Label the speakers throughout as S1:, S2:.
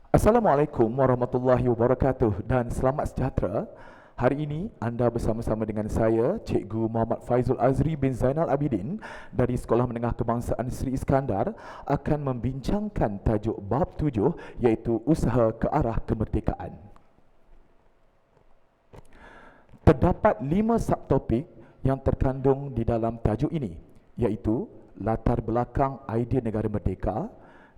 S1: Assalamualaikum warahmatullahi wabarakatuh dan selamat sejahtera. Hari ini anda bersama-sama dengan saya, Cikgu Muhammad Faizul Azri bin Zainal Abidin dari Sekolah Menengah Kebangsaan Sri Iskandar akan membincangkan tajuk bab 7 iaitu usaha ke arah kemerdekaan. Terdapat 5 subtopik yang terkandung di dalam tajuk ini iaitu latar belakang idea negara merdeka,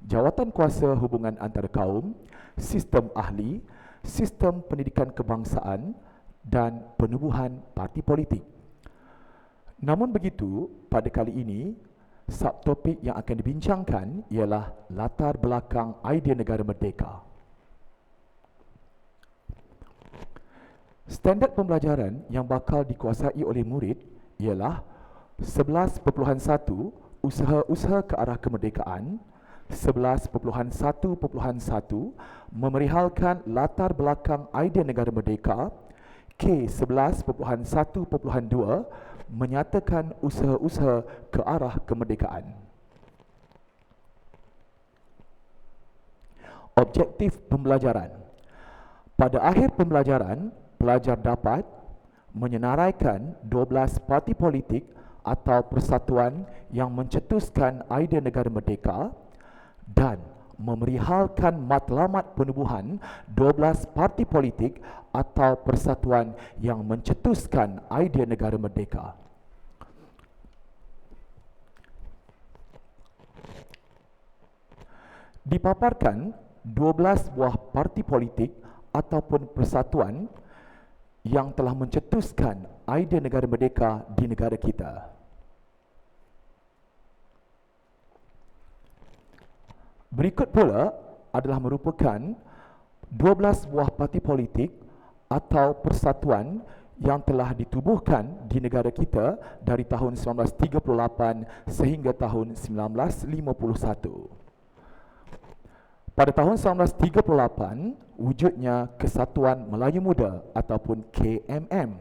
S1: jawatan kuasa hubungan antara kaum, sistem ahli, sistem pendidikan kebangsaan dan penubuhan parti politik. Namun begitu, pada kali ini, subtopik yang akan dibincangkan ialah latar belakang idea negara merdeka. Standard pembelajaran yang bakal dikuasai oleh murid ialah 11.1 usaha-usaha ke arah kemerdekaan, 11.1.1 memerihalkan latar belakang idea negara merdeka, K11.1.2 menyatakan usaha-usaha ke arah kemerdekaan. Objektif pembelajaran. Pada akhir pembelajaran, pelajar dapat menyenaraikan 12 parti politik atau persatuan yang mencetuskan idea negara merdeka dan memerihalkan matlamat penubuhan 12 parti politik atau persatuan yang mencetuskan idea negara merdeka. Dipaparkan 12 buah parti politik ataupun persatuan yang telah mencetuskan idea negara merdeka di negara kita. Berikut pula adalah merupakan 12 buah parti politik atau persatuan yang telah ditubuhkan di negara kita dari tahun 1938 sehingga tahun 1951. Pada tahun 1938, wujudnya Kesatuan Melayu Muda ataupun KMM.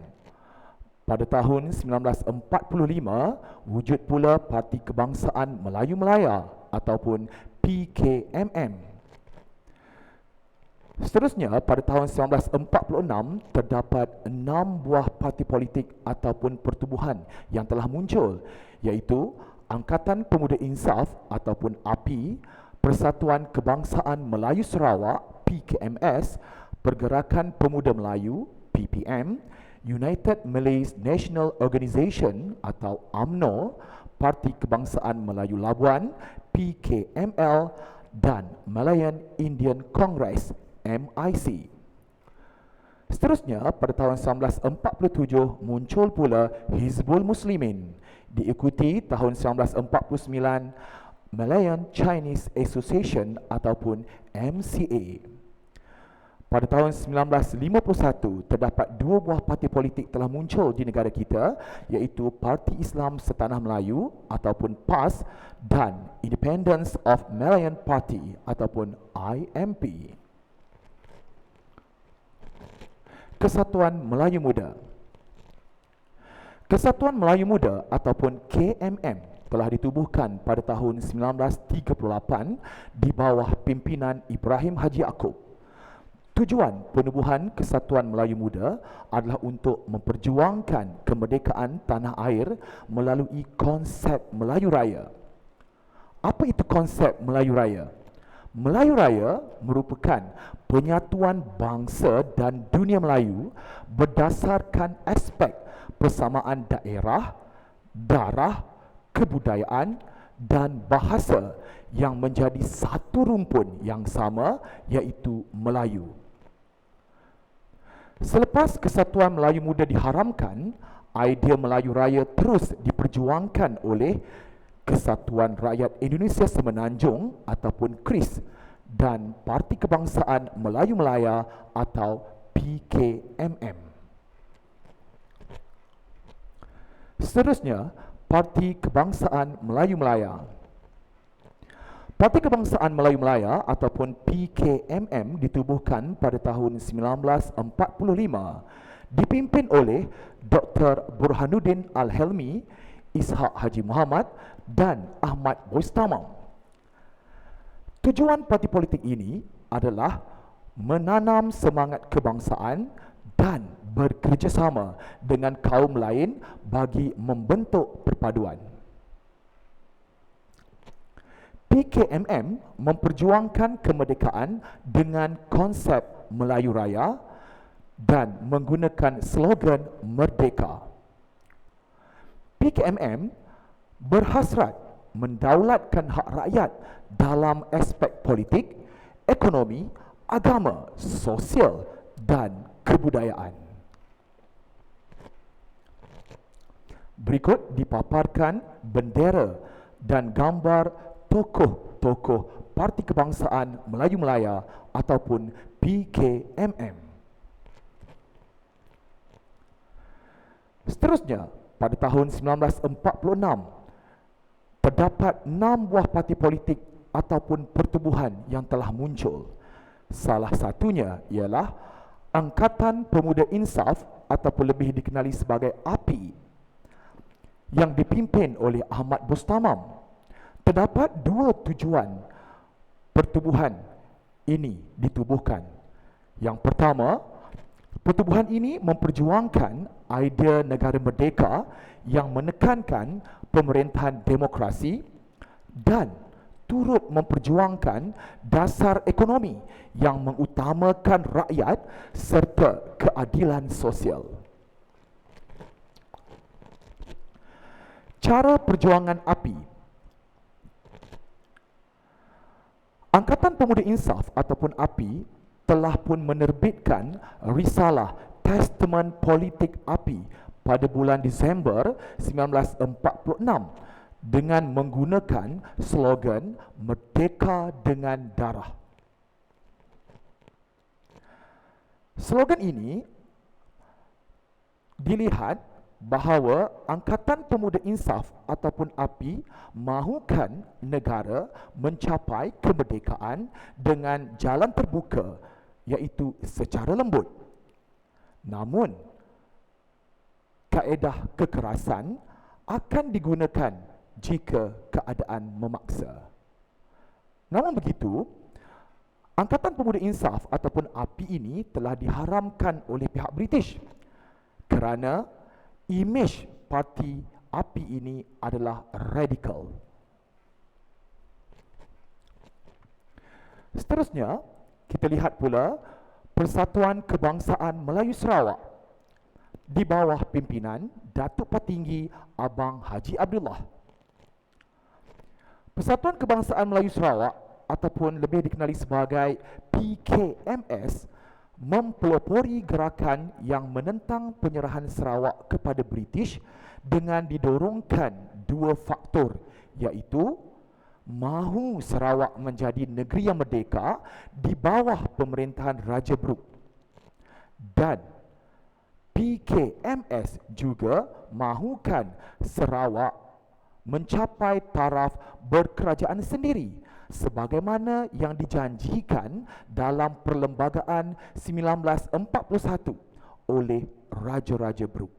S1: Pada tahun 1945, wujud pula Parti Kebangsaan Melayu Melaya ataupun PKMM. Seterusnya, pada tahun 1946, terdapat 6 buah parti politik ataupun pertubuhan yang telah muncul, iaitu Angkatan Pemuda Insaf ataupun API, Persatuan Kebangsaan Melayu Sarawak PKMS, Pergerakan Pemuda Melayu PPM, United Malays National Organisation atau UMNO, Parti Kebangsaan Melayu Labuan PKML dan Malayan Indian Congress MIC. Seterusnya, pada tahun 1947 muncul pula Hizbul Muslimin, diikuti tahun 1949 Malayan Chinese Association ataupun MCA. Pada tahun 1951, terdapat 2 buah parti politik telah muncul di negara kita, iaitu Parti Islam Setanah Melayu ataupun PAS dan Independence of Malayan Party ataupun IMP. Kesatuan Melayu Muda. Kesatuan Melayu Muda ataupun KMM telah ditubuhkan pada tahun 1938 di bawah pimpinan Ibrahim Haji Yaakob. Tujuan penubuhan Kesatuan Melayu Muda adalah untuk memperjuangkan kemerdekaan tanah air melalui konsep Melayu Raya. Apa itu konsep Melayu Raya? Melayu Raya merupakan penyatuan bangsa dan dunia Melayu berdasarkan aspek persamaan daerah, darah, kebudayaan dan bahasa yang menjadi satu rumpun yang sama, iaitu Melayu. Selepas Kesatuan Melayu Muda diharamkan, idea Melayu Raya terus diperjuangkan oleh Kesatuan Rakyat Indonesia Semenanjung ataupun KRIS dan Parti Kebangsaan Melayu Melaya atau PKMM. Seterusnya, Parti Kebangsaan Melayu Melaya. Parti Kebangsaan Melayu Melaya ataupun PKMM ditubuhkan pada tahun 1945, dipimpin oleh Dr. Burhanuddin Al-Helmi, Ishak Haji Muhammad dan Ahmad Boistamam. Tujuan parti politik ini adalah menanam semangat kebangsaan dan bekerjasama dengan kaum lain bagi membentuk perpaduan. PKMM memperjuangkan kemerdekaan dengan konsep Melayu Raya dan menggunakan slogan Merdeka. PKMM berhasrat mendaulatkan hak rakyat dalam aspek politik, ekonomi, agama, sosial dan kebudayaan. Berikut dipaparkan bendera dan gambar tokoh-tokoh Parti Kebangsaan Melayu Melaya ataupun PKMM. Seterusnya, pada tahun 1946, terdapat 6 buah parti politik ataupun pertubuhan yang telah muncul. Salah satunya ialah Angkatan Pemuda Insaf ataupun lebih dikenali sebagai API yang dipimpin oleh Ahmad Bustamam. Terdapat 2 tujuan pertubuhan ini ditubuhkan. Yang pertama, pertubuhan ini memperjuangkan idea negara merdeka yang menekankan pemerintahan demokrasi dan turut memperjuangkan dasar ekonomi yang mengutamakan rakyat serta keadilan sosial. Cara perjuangan API. Angkatan Pemuda Insaf ataupun API telah pun menerbitkan risalah Testament Politik API pada bulan Disember 1946 dengan menggunakan slogan Merdeka dengan Darah. Slogan ini dilihat bahawa Angkatan Pemuda Insaf ataupun API mahukan negara mencapai kemerdekaan dengan jalan terbuka, iaitu secara lembut. Namun, kaedah kekerasan akan digunakan jika keadaan memaksa. Namun begitu, Angkatan Pemuda Insaf ataupun API ini telah diharamkan oleh pihak British kerana imej parti API ini adalah radikal. Seterusnya, kita lihat pula Persatuan Kebangsaan Melayu Sarawak di bawah pimpinan Datuk Patinggi Abang Haji Abdullah. Persatuan Kebangsaan Melayu Sarawak ataupun lebih dikenali sebagai PKMS mempelopori gerakan yang menentang penyerahan Sarawak kepada British dengan didorongkan 2 faktor, iaitu mahu Sarawak menjadi negeri yang merdeka di bawah pemerintahan Raja Brooke, dan PKMS juga mahukan Sarawak mencapai taraf berkerajaan sendiri sebagaimana yang dijanjikan dalam Perlembagaan 1941 oleh Raja-Raja Brooke.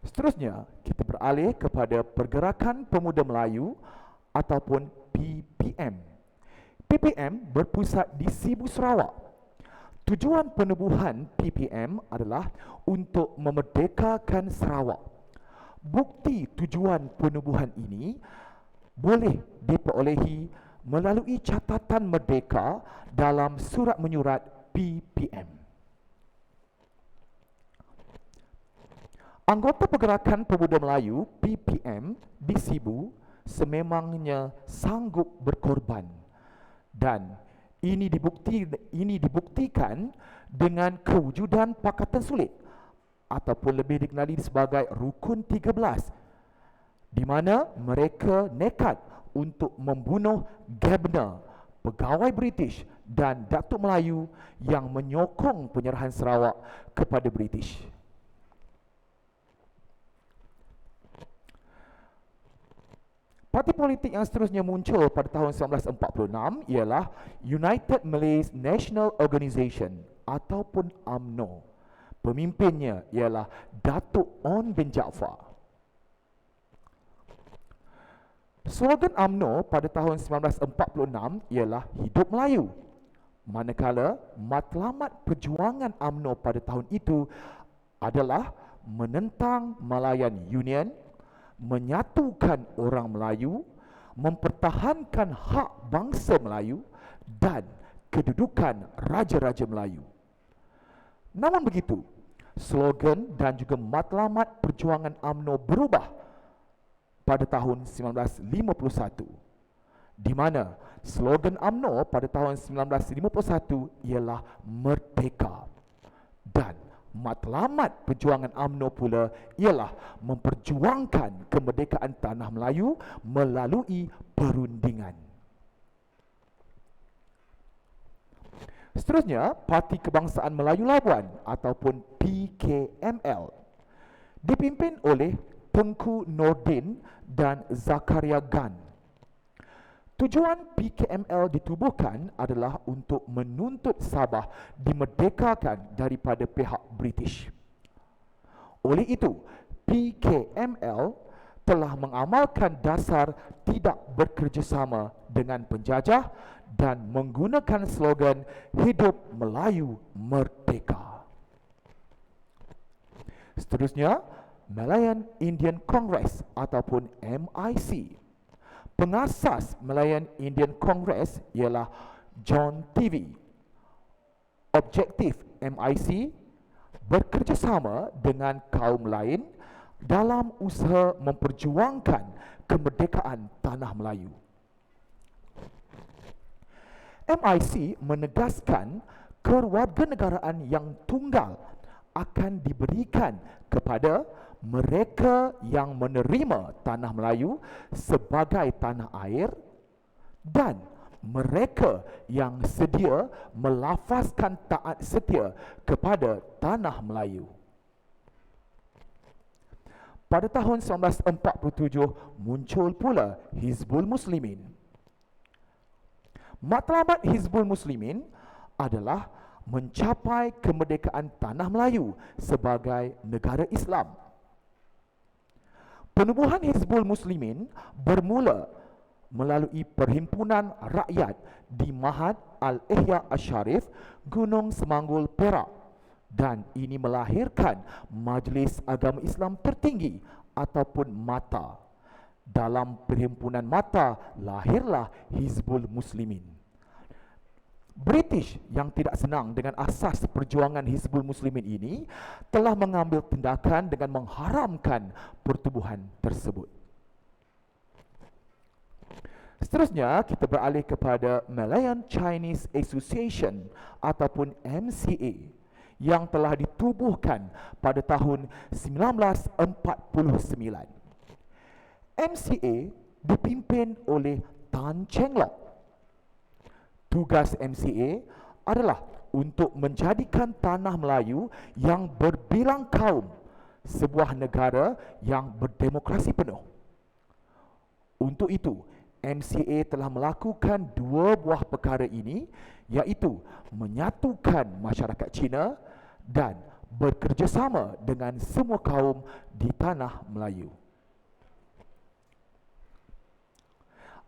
S1: Seterusnya, kita beralih kepada Pergerakan Pemuda Melayu ataupun PPM. PPM berpusat di Sibu, Sarawak. Tujuan penubuhan PPM adalah untuk memerdekakan Sarawak. Bukti tujuan penubuhan ini boleh diperolehi melalui catatan merdeka dalam surat menyurat PPM. Anggota Pergerakan Pemuda Melayu PPM di Sibu sememangnya sanggup berkorban, dan ini dibuktikan dengan kewujudan Pakatan Sulit ataupun lebih dikenali sebagai Rukun 13, di mana mereka nekat untuk membunuh Gabner, pegawai British dan Datuk Melayu yang menyokong penyerahan Sarawak kepada British. Parti politik yang seterusnya muncul pada tahun 1946 ialah United Malays National Organisation ataupun UMNO. Pemimpinnya ialah Datuk On bin Jaafar. Slogan UMNO pada tahun 1946 ialah Hidup Melayu. Manakala matlamat perjuangan UMNO pada tahun itu adalah menentang Malayan Union, menyatukan orang Melayu, mempertahankan hak bangsa Melayu dan kedudukan Raja-Raja Melayu. Namun begitu, slogan dan juga matlamat perjuangan UMNO berubah pada tahun 1951, di mana slogan UMNO pada tahun 1951 ialah Merdeka, dan matlamat perjuangan UMNO pula ialah memperjuangkan kemerdekaan tanah Melayu melalui perundingan. Seterusnya, Parti Kebangsaan Melayu Labuan ataupun PKML dipimpin oleh Tengku Nordin dan Zakaria Gan. Tujuan PKML ditubuhkan adalah untuk menuntut Sabah dimerdekakan daripada pihak British. Oleh itu, PKML telah mengamalkan dasar tidak bekerjasama dengan penjajah dan menggunakan slogan Hidup Melayu Merdeka. Seterusnya, Malayan Indian Congress ataupun MIC. Pengasas Malayan Indian Congress ialah John TV. Objektif MIC bekerjasama dengan kaum lain dalam usaha memperjuangkan kemerdekaan tanah Melayu. MIC menegaskan kewarganegaraan yang tunggal akan diberikan kepada mereka yang menerima tanah Melayu sebagai tanah air dan mereka yang sedia melafazkan taat setia kepada tanah Melayu. Pada tahun 1947 muncul pula Hizbul Muslimin. Matlamat Hizbul Muslimin adalah mencapai kemerdekaan tanah Melayu sebagai negara Islam. Penubuhan Hizbul Muslimin bermula melalui Perhimpunan Rakyat di Mahad Al-Ihya Asy-Syarif, Gunung Semanggul, Perak, dan ini melahirkan Majlis Agama Islam Tertinggi ataupun MATA. Dalam Perhimpunan MATA lahirlah Hizbul Muslimin. British yang tidak senang dengan asas perjuangan Hizbul Muslimin ini telah mengambil tindakan dengan mengharamkan pertubuhan tersebut. Seterusnya, kita beralih kepada Malayan Chinese Association ataupun MCA yang telah ditubuhkan pada tahun 1949. MCA dipimpin oleh Tan Cheng Lock. Tugas MCA adalah untuk menjadikan tanah Melayu yang berbilang kaum sebuah negara yang berdemokrasi penuh. Untuk itu, MCA telah melakukan dua buah perkara ini, iaitu menyatukan masyarakat Cina dan bekerjasama dengan semua kaum di tanah Melayu.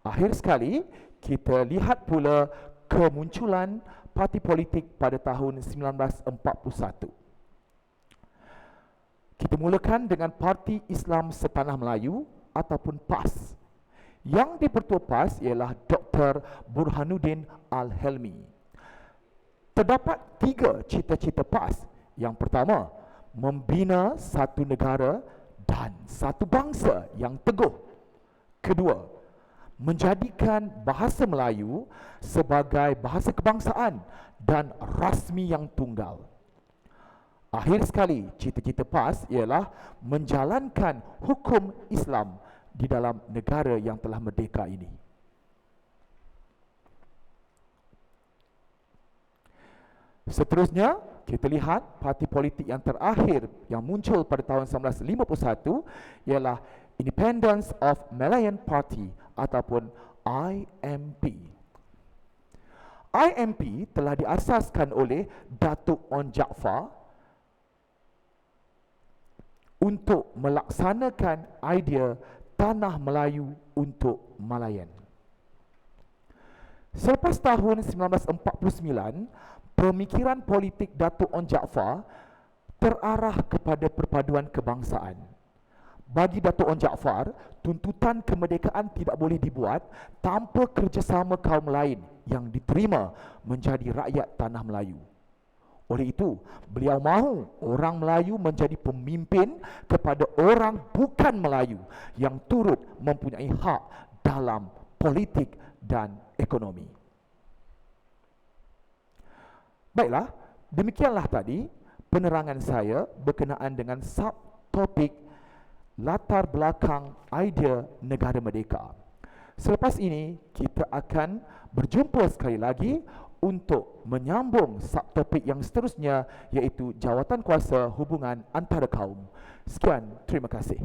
S1: Akhir sekali, kita lihat pula kemunculan parti politik pada tahun 1941. Kita mulakan dengan Parti Islam Setanah Melayu ataupun PAS. Yang dipertua PAS ialah Dr. Burhanuddin Al-Helmi. Terdapat tiga cita-cita PAS. Yang pertama, membina satu negara dan satu bangsa yang teguh. Kedua, menjadikan bahasa Melayu sebagai bahasa kebangsaan dan rasmi yang tunggal. Akhir sekali, cita-cita PAS ialah menjalankan hukum Islam di dalam negara yang telah merdeka ini. Seterusnya, kita lihat parti politik yang terakhir yang muncul pada tahun 1951 ialah Independence of Malayan Party ataupun IMP. IMP telah diasaskan oleh Datuk On Jaafar untuk melaksanakan idea Tanah Melayu untuk Malayan. Selepas tahun 1949, pemikiran politik Datuk Onn Jaafar terarah kepada perpaduan kebangsaan. Bagi Datuk Onn Jaafar, tuntutan kemerdekaan tidak boleh dibuat tanpa kerjasama kaum lain yang diterima menjadi rakyat Tanah Melayu. Oleh itu, beliau mahu orang Melayu menjadi pemimpin kepada orang bukan Melayu yang turut mempunyai hak dalam politik dan ekonomi. Baiklah, demikianlah tadi penerangan saya berkenaan dengan subtopik latar belakang idea negara merdeka. Selepas ini, kita akan berjumpa sekali lagi untuk menyambung subtopik yang seterusnya, iaitu jawatan kuasa hubungan antara kaum. Sekian, terima kasih.